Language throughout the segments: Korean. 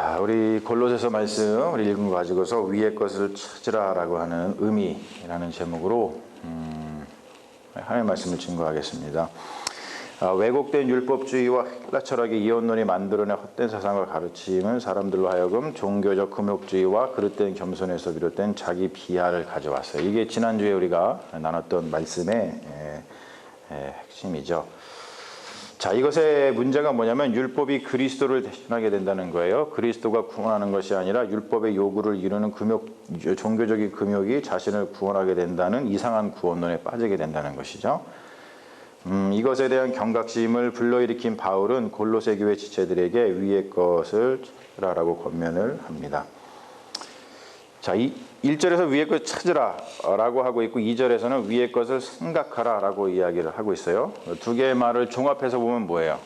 자, 우리 골로새서 말씀 우리 읽은 거 가지고서 위의 것을 찾으라라고 하는 의미라는 제목으로 하나님의 말씀을 증거하겠습니다. 왜곡된 율법주의와 헬라 철학의 이혼론이 만들어낸 헛된 사상과 가르침은 사람들로 하여금 종교적 금욕주의와 그릇된 겸손에서 비롯된 자기 비하를 가져왔어요. 이게 지난주에 우리가 나눴던 말씀의 핵심이죠. 자, 이것의 문제가 뭐냐면 율법이 그리스도를 대신하게 된다는 거예요. 그리스도가 구원하는 것이 아니라 율법의 요구를 이루는 종교적인 금욕이 자신을 구원하게 된다는 이상한 구원론에 빠지게 된다는 것이죠. 이것에 대한 경각심을 불러일으킨 바울은 골로새 교회 지체들에게 위의 것을 찾으라라고 권면을 합니다. 자, 1절에서 위의 것을 찾으라라고 하고 있고 2절에서는 위의 것을 생각하라라고 이야기를 하고 있어요. 두 개의 말을 종합해서 보면 뭐예요?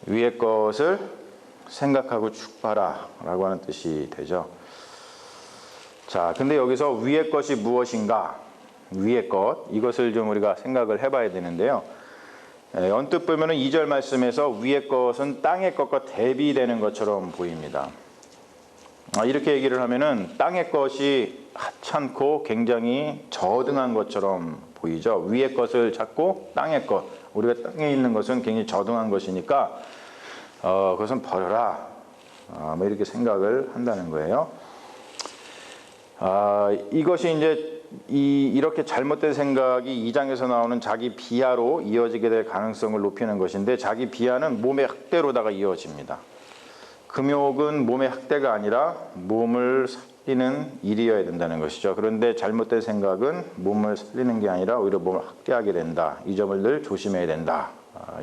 위의 것을 생각하고 축하라라고 하는 뜻이 되죠. 자, 근데 여기서 위의 것이 무엇인가? 위의 것, 이것을 좀 우리가 생각을 해봐야 되는데요. 언뜻 보면은 2절 말씀에서 위의 것은 땅의 것과 대비되는 것처럼 보입니다. 이렇게 얘기를 하면은 땅의 것이 하찮고 굉장히 저등한 것처럼 보이죠. 위의 것을 찾고 땅의 것, 우리가 땅에 있는 것은 굉장히 저등한 것이니까 그것은 버려라, 뭐 이렇게 생각을 한다는 거예요. 이것이 이제 이렇게 잘못된 생각이 2장에서 나오는 자기 비하로 이어지게 될 가능성을 높이는 것인데, 자기 비하는 몸의 학대로다가 이어집니다. 금욕은 몸의 학대가 아니라 몸을 살리는 일이어야 된다는 것이죠. 그런데 잘못된 생각은 몸을 살리는 게 아니라 오히려 몸을 학대하게 된다. 이 점을 늘 조심해야 된다.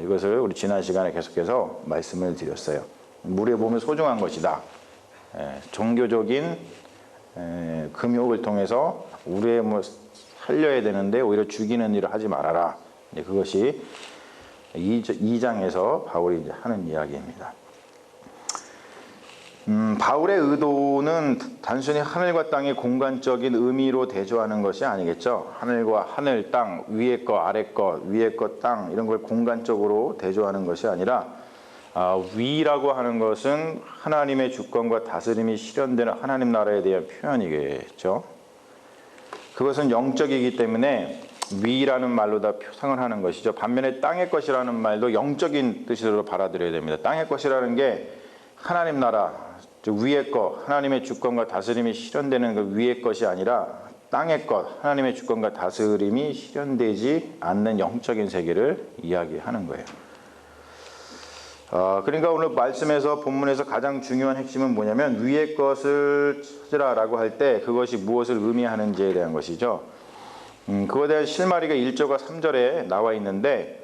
이것을 우리 지난 시간에 계속해서 말씀을 드렸어요. 우리의 몸은 소중한 것이다. 종교적인 금욕을 통해서 우리의 몸을 살려야 되는데 오히려 죽이는 일을 하지 말아라. 그것이 2장에서 바울이 이제 하는 이야기입니다. 바울의 의도는 단순히 하늘과 땅의 공간적인 의미로 대조하는 것이 아니겠죠. 하늘과 하늘, 땅, 위의 것, 아래 것, 위의 것, 땅, 이런 걸 공간적으로 대조하는 것이 아니라 위라고 하는 것은 하나님의 주권과 다스림이 실현되는 하나님 나라에 대한 표현이겠죠. 그것은 영적이기 때문에 위라는 말로 다 표상을 하는 것이죠. 반면에 땅의 것이라는 말도 영적인 뜻으로 받아들여야 됩니다. 땅의 것이라는 게 하나님 나라, 즉 위의 것, 하나님의 주권과 다스림이 실현되는 그 위의 것이 아니라 땅의 것, 하나님의 주권과 다스림이 실현되지 않는 영적인 세계를 이야기하는 거예요. 그러니까 오늘 말씀에서 본문에서 가장 중요한 핵심은 뭐냐면 위의 것을 찾으라라고 할 때 그것이 무엇을 의미하는지에 대한 것이죠. 그거에 대한 실마리가 1절과 3절에 나와 있는데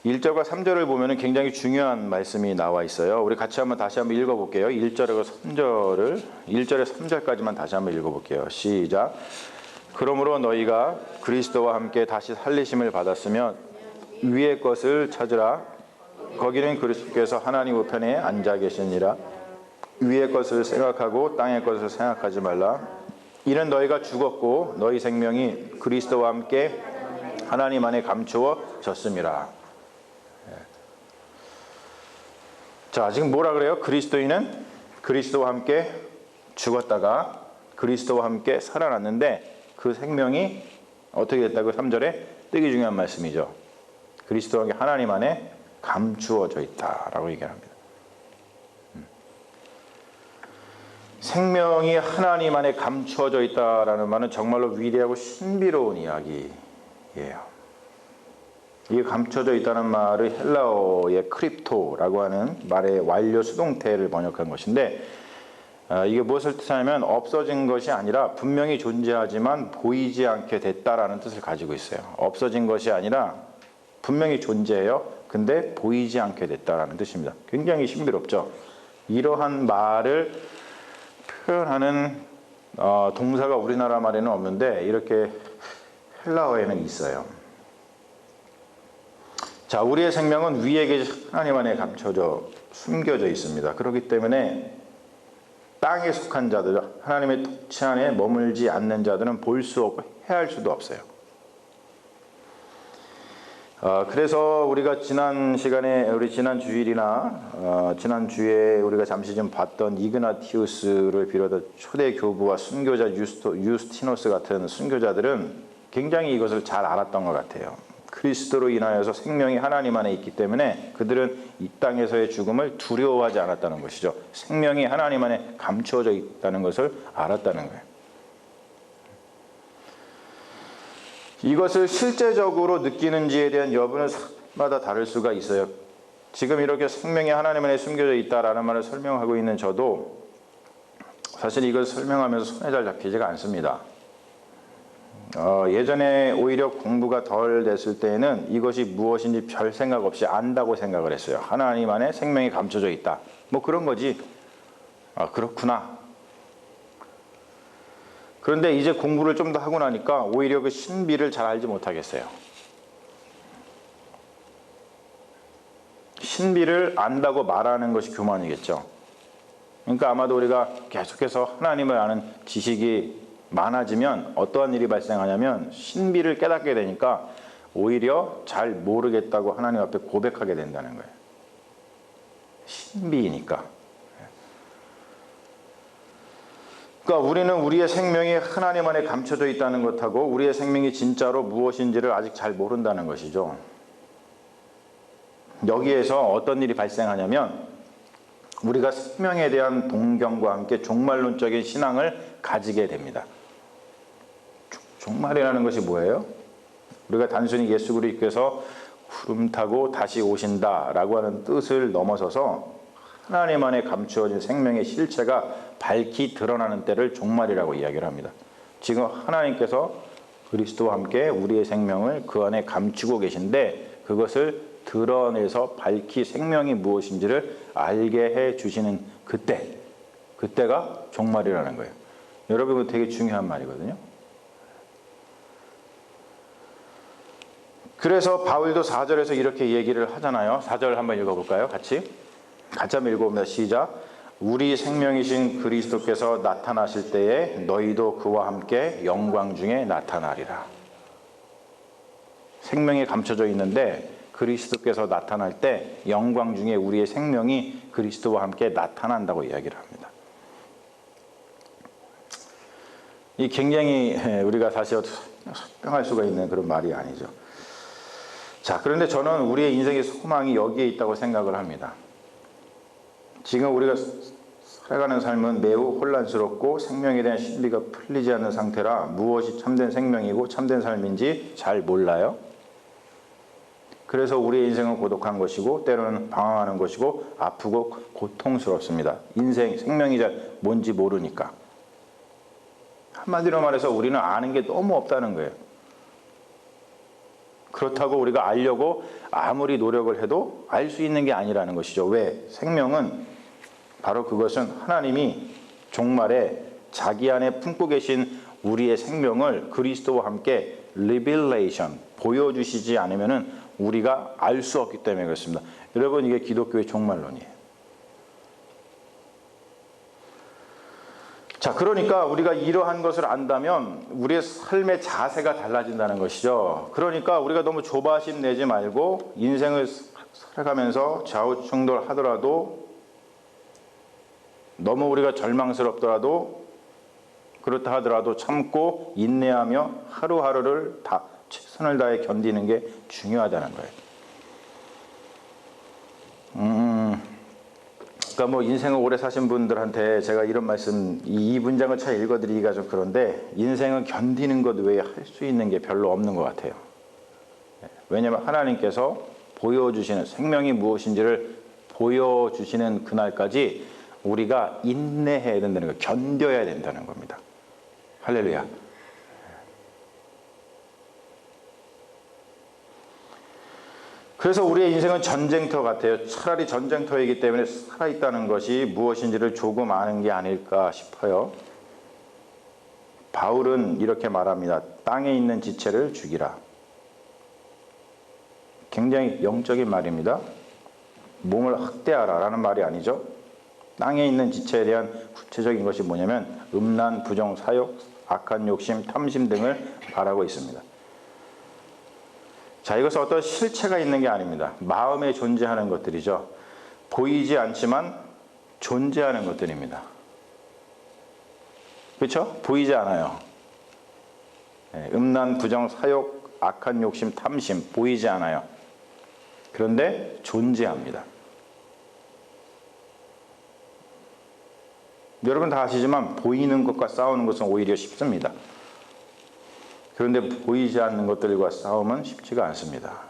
1절과 3절을 보면 굉장히 중요한 말씀이 나와 있어요. 우리 같이 다시 한번 읽어볼게요. 1절과 3절을 1절에 3절까지만 다시 한번 읽어볼게요. 시작. 그러므로 너희가 그리스도와 함께 다시 살리심을 받았으면 위의 것을 찾으라. 거기는 그리스도께서 하나님 우편에 앉아 계시니라. 위의 것을 생각하고 땅의 것을 생각하지 말라. 이는 너희가 죽었고 너희 생명이 그리스도와 함께 하나님 안에 감추어졌음이라. 자, 지금 뭐라 그래요? 그리스도인은 그리스도와 함께 죽었다가 그리스도와 함께 살아났는데 그 생명이 어떻게 됐다고 3절에 되게 중요한 말씀이죠. 그리스도와 함께 하나님 안에 감추어져 있다라고 얘기합니다. 생명이 하나님 안에 감추어져 있다라는 말은 정말로 위대하고 신비로운 이야기예요. 이 감춰져 있다는 말을 헬라어의 크립토라고 하는 말의 완료 수동태를 번역한 것인데, 이게 무엇을 뜻하냐면 없어진 것이 아니라 분명히 존재하지만 보이지 않게 됐다라는 뜻을 가지고 있어요. 없어진 것이 아니라 분명히 존재해요. 근데 보이지 않게 됐다라는 뜻입니다. 굉장히 신비롭죠. 이러한 말을 표현하는 동사가 우리나라 말에는 없는데 이렇게 헬라어에는 있어요. 자, 우리의 생명은 위에 계신 하나님 안에 감춰져 숨겨져 있습니다. 그렇기 때문에 땅에 속한 자들, 하나님의 통치 안에 머물지 않는 자들은 볼 수 없고 해할 수도 없어요. 그래서 우리가 지난 시간에 지난 주일이나 지난 주에 우리가 잠시 좀 봤던 이그나티우스를 비롯한 초대 교부와 순교자 유스티노스 같은 순교자들은 굉장히 이것을 잘 알았던 것 같아요. 그리스도로 인하여서 생명이 하나님 안에 있기 때문에 그들은 이 땅에서의 죽음을 두려워하지 않았다는 것이죠. 생명이 하나님 안에 감추어져 있다는 것을 알았다는 거예요. 이것을 실제적으로 느끼는지에 대한 여부는 사람마다 다를 수가 있어요. 지금 이렇게 생명이 하나님 안에 숨겨져 있다라는 말을 설명하고 있는 저도 사실 이걸 설명하면서 손에 잘 잡히지가 않습니다. 예전에 오히려 공부가 덜 됐을 때에는 이것이 무엇인지 별 생각 없이 안다고 생각을 했어요. 하나님 안에 생명이 감춰져 있다. 뭐 그런 거지. 그렇구나. 그런데 이제 공부를 좀 더 하고 나니까 오히려 그 신비를 잘 알지 못하겠어요. 신비를 안다고 말하는 것이 교만이겠죠. 그러니까 아마도 우리가 계속해서 하나님을 아는 지식이 많아지면 어떠한 일이 발생하냐면 신비를 깨닫게 되니까 오히려 잘 모르겠다고 하나님 앞에 고백하게 된다는 거예요. 신비이니까. 그러니까 우리는 우리의 생명이 하나님 안에 감춰져 있다는 것하고 우리의 생명이 진짜로 무엇인지를 아직 잘 모른다는 것이죠. 여기에서 어떤 일이 발생하냐면 우리가 생명에 대한 동경과 함께 종말론적인 신앙을 가지게 됩니다. 종말이라는 것이 뭐예요? 우리가 단순히 예수 그리스도께서 구름 타고 다시 오신다라고 하는 뜻을 넘어서서 하나님 안에 감추어진 생명의 실체가 밝히 드러나는 때를 종말이라고 이야기를 합니다. 지금 하나님께서 그리스도와 함께 우리의 생명을 그 안에 감추고 계신데 그것을 드러내서 밝히 생명이 무엇인지를 알게 해 주시는 그때가 종말이라는 거예요. 여러분 되게 중요한 말이거든요. 그래서 바울도 4절에서 이렇게 얘기를 하잖아요. 4절 한번 읽어볼까요? 같이 한번 읽어봅니다. 시작. 우리 생명이신 그리스도께서 나타나실 때에 너희도 그와 함께 영광 중에 나타나리라. 생명이 감춰져 있는데 그리스도께서 나타날 때 영광 중에 우리의 생명이 그리스도와 함께 나타난다고 이야기를 합니다. 이 굉장히 우리가 사실 설명할 수가 있는 그런 말이 아니죠. 자, 그런데 저는 우리의 인생의 소망이 여기에 있다고 생각을 합니다. 지금 우리가 살아가는 삶은 매우 혼란스럽고 생명에 대한 신비가 풀리지 않는 상태라 무엇이 참된 생명이고 참된 삶인지 잘 몰라요. 그래서 우리의 인생은 고독한 것이고 때로는 방황하는 것이고 아프고 고통스럽습니다. 인생, 생명이 잘 뭔지 모르니까. 한마디로 말해서 우리는 아는 게 너무 없다는 거예요. 그렇다고 우리가 알려고 아무리 노력을 해도 알 수 있는 게 아니라는 것이죠. 왜? 생명은 바로 그것은 하나님이 종말에 자기 안에 품고 계신 우리의 생명을 그리스도와 함께 리빌레이션 보여주시지 않으면 우리가 알 수 없기 때문에 그렇습니다. 여러분 이게 기독교의 종말론이에요. 자, 그러니까 우리가 이러한 것을 안다면 우리의 삶의 자세가 달라진다는 것이죠. 그러니까 우리가 너무 조바심 내지 말고 인생을 살아가면서 좌우충돌하더라도 너무 우리가 절망스럽더라도 그렇다 하더라도 참고 인내하며 하루하루를 다 최선을 다해 견디는 게 중요하다는 거예요. 그러니까 뭐 인생을 오래 사신 분들한테 제가 이런 말씀, 이 문장을 잘 읽어드리기가 좀 그런데 인생은 견디는 것 외에 할 수 있는 게 별로 없는 것 같아요. 왜냐하면 하나님께서 보여주시는 생명이 무엇인지를 보여주시는 그날까지 우리가 인내해야 된다는 거예요. 견뎌야 된다는 겁니다. 할렐루야. 그래서 우리의 인생은 전쟁터 같아요. 차라리 전쟁터이기 때문에 살아있다는 것이 무엇인지를 조금 아는 게 아닐까 싶어요. 바울은 이렇게 말합니다. 땅에 있는 지체를 죽이라. 굉장히 영적인 말입니다. 몸을 학대하라 라는 말이 아니죠. 땅에 있는 지체에 대한 구체적인 것이 뭐냐면 음란, 부정, 사욕, 악한 욕심, 탐심 등을 말하고 있습니다. 자, 이것은 어떤 실체가 있는 게 아닙니다. 마음에 존재하는 것들이죠. 보이지 않지만 존재하는 것들입니다. 그렇죠? 보이지 않아요. 음란, 부정, 사욕, 악한 욕심, 탐심 보이지 않아요. 그런데 존재합니다. 여러분 다 아시지만 보이는 것과 싸우는 것은 오히려 쉽습니다. 그런데 보이지 않는 것들과 싸움은 쉽지가 않습니다.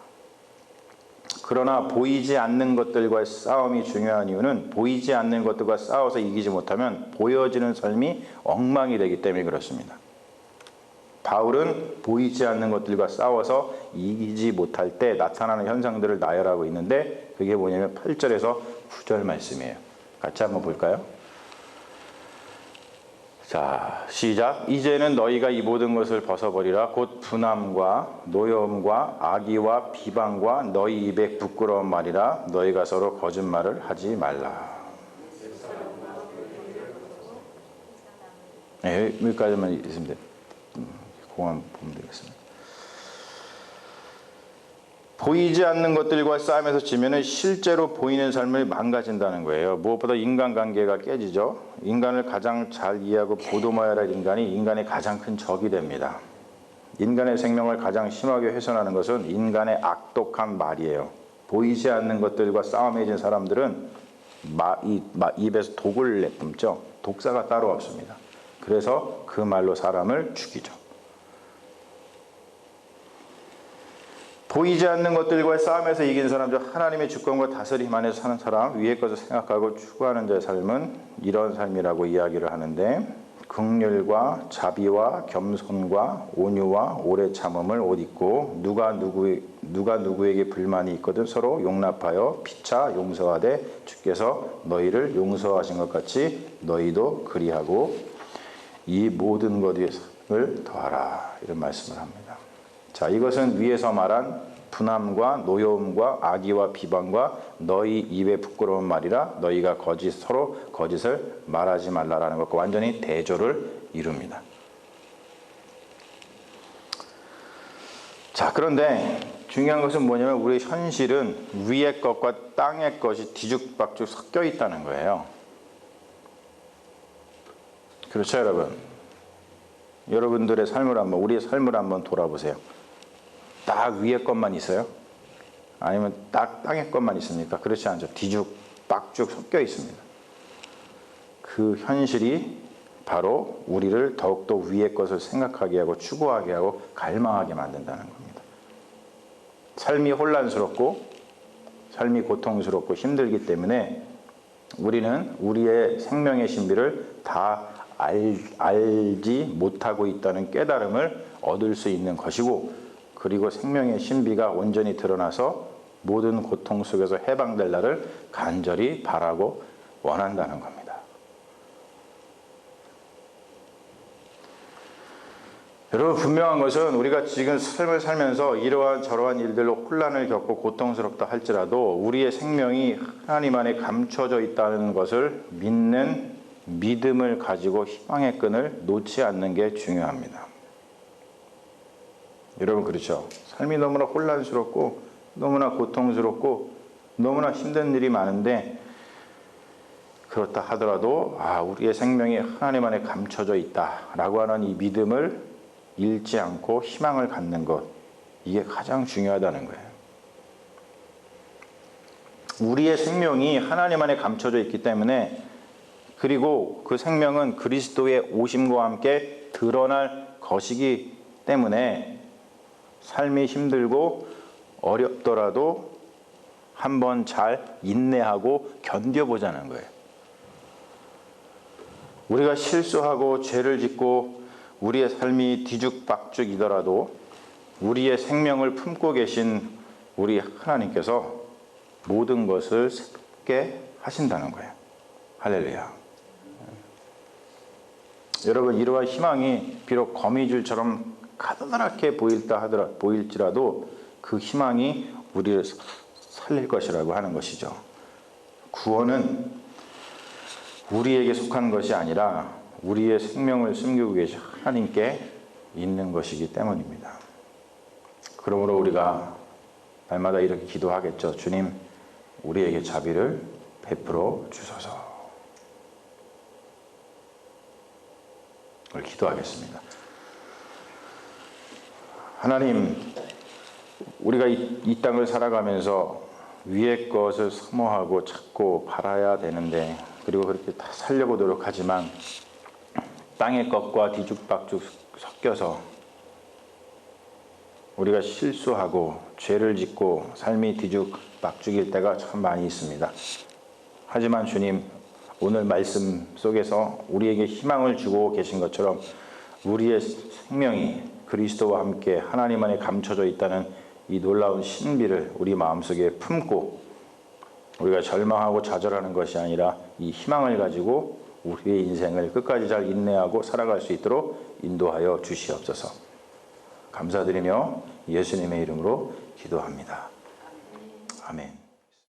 그러나 보이지 않는 것들과의 싸움이 중요한 이유는 보이지 않는 것들과 싸워서 이기지 못하면 보여지는 삶이 엉망이 되기 때문에 그렇습니다. 바울은 보이지 않는 것들과 싸워서 이기지 못할 때 나타나는 현상들을 나열하고 있는데 그게 뭐냐면 8절에서 9절 말씀이에요. 같이 한번 볼까요? 자, 시작. 이제는 너희가 이 모든 것을 벗어버리라. 곧 분함과 노여움과 악의와 비방과 너희 입에 부끄러운 말이라. 너희가 서로 거짓말을 하지 말라. 네, 여기까지만 있으면 돼요. 공안 보면 되겠습니다. 보이지 않는 것들과 싸움에서 지면은 실제로 보이는 삶을 망가진다는 거예요. 무엇보다 인간관계가 깨지죠. 인간을 가장 잘 이해하고 보듬어야 할 인간이 인간의 가장 큰 적이 됩니다. 인간의 생명을 가장 심하게 훼손하는 것은 인간의 악독한 말이에요. 보이지 않는 것들과 싸움에 진 사람들은 입에서 독을 내뿜죠. 독사가 따로 없습니다. 그래서 그 말로 사람을 죽이죠. 보이지 않는 것들과의 싸움에서 이긴 사람, 즉 하나님의 주권과 다스림 안에서 사는 사람, 위의 것을 생각하고 추구하는 자의 삶은 이런 삶이라고 이야기를 하는데 긍휼과 자비와 겸손과 온유와 오래 참음을 옷 입고 누가 누구에게 불만이 있거든 서로 용납하여 피차 용서하되 주께서 너희를 용서하신 것 같이 너희도 그리하고 이 모든 것을 더하라. 이런 말씀을 합니다. 자, 이것은 위에서 말한 분함과 노여움과 악의와 비방과 너희 입에 부끄러운 말이라 너희가 서로 거짓을 말하지 말라라는 것과 완전히 대조를 이룹니다. 자, 그런데 중요한 것은 뭐냐면 우리 현실은 위의 것과 땅의 것이 뒤죽박죽 섞여 있다는 거예요. 그렇죠, 여러분? 여러분들의 삶을 우리의 삶을 한번 돌아보세요. 딱 위의 것만 있어요? 아니면 딱 땅의 것만 있습니까? 그렇지 않죠. 뒤죽박죽 섞여 있습니다. 그 현실이 바로 우리를 더욱더 위의 것을 생각하게 하고 추구하게 하고 갈망하게 만든다는 겁니다. 삶이 혼란스럽고 삶이 고통스럽고 힘들기 때문에 우리는 우리의 생명의 신비를 다 알지 못하고 있다는 깨달음을 얻을 수 있는 것이고 그리고 생명의 신비가 온전히 드러나서 모든 고통 속에서 해방될 날을 간절히 바라고 원한다는 겁니다. 여러분 분명한 것은 우리가 지금 삶을 살면서 이러한 저러한 일들로 혼란을 겪고 고통스럽다 할지라도 우리의 생명이 하나님 안에 감춰져 있다는 것을 믿는 믿음을 가지고 희망의 끈을 놓지 않는 게 중요합니다. 여러분 그렇죠? 삶이 너무나 혼란스럽고 너무나 고통스럽고 너무나 힘든 일이 많은데 그렇다 하더라도 우리의 생명이 하나님 안에 감춰져 있다라고 하는 이 믿음을 잃지 않고 희망을 갖는 것 이게 가장 중요하다는 거예요. 우리의 생명이 하나님 안에 감춰져 있기 때문에 그리고 그 생명은 그리스도의 오심과 함께 드러날 것이기 때문에 삶이 힘들고 어렵더라도 한번 잘 인내하고 견뎌보자는 거예요. 우리가 실수하고 죄를 짓고 우리의 삶이 뒤죽박죽이더라도 우리의 생명을 품고 계신 우리 하나님께서 모든 것을 새롭게 하신다는 거예요. 할렐루야. 여러분 이러한 희망이 비록 거미줄처럼 가느다랗게 보일지라도 그 희망이 우리를 살릴 것이라고 하는 것이죠. 구원은 우리에게 속한 것이 아니라 우리의 생명을 숨기고 계신 하나님께 있는 것이기 때문입니다. 그러므로 우리가 날마다 이렇게 기도하겠죠. 주님, 우리에게 자비를 베풀어 주소서. 기도하겠습니다. 하나님, 우리가 이 땅을 살아가면서 위의 것을 사모하고 찾고 바라야 되는데, 그리고 그렇게 다 살려고 노력하지만 땅의 것과 뒤죽박죽 섞여서 우리가 실수하고 죄를 짓고 삶이 뒤죽박죽일 때가 참 많이 있습니다. 하지만 주님, 오늘 말씀 속에서 우리에게 희망을 주고 계신 것처럼 우리의 생명이 그리스도와 함께 하나님 안에 감춰져 있다는 이 놀라운 신비를 우리 마음속에 품고 우리가 절망하고 좌절하는 것이 아니라 이 희망을 가지고 우리의 인생을 끝까지 잘 인내하고 살아갈 수 있도록 인도하여 주시옵소서. 감사드리며 예수님의 이름으로 기도합니다. 아멘.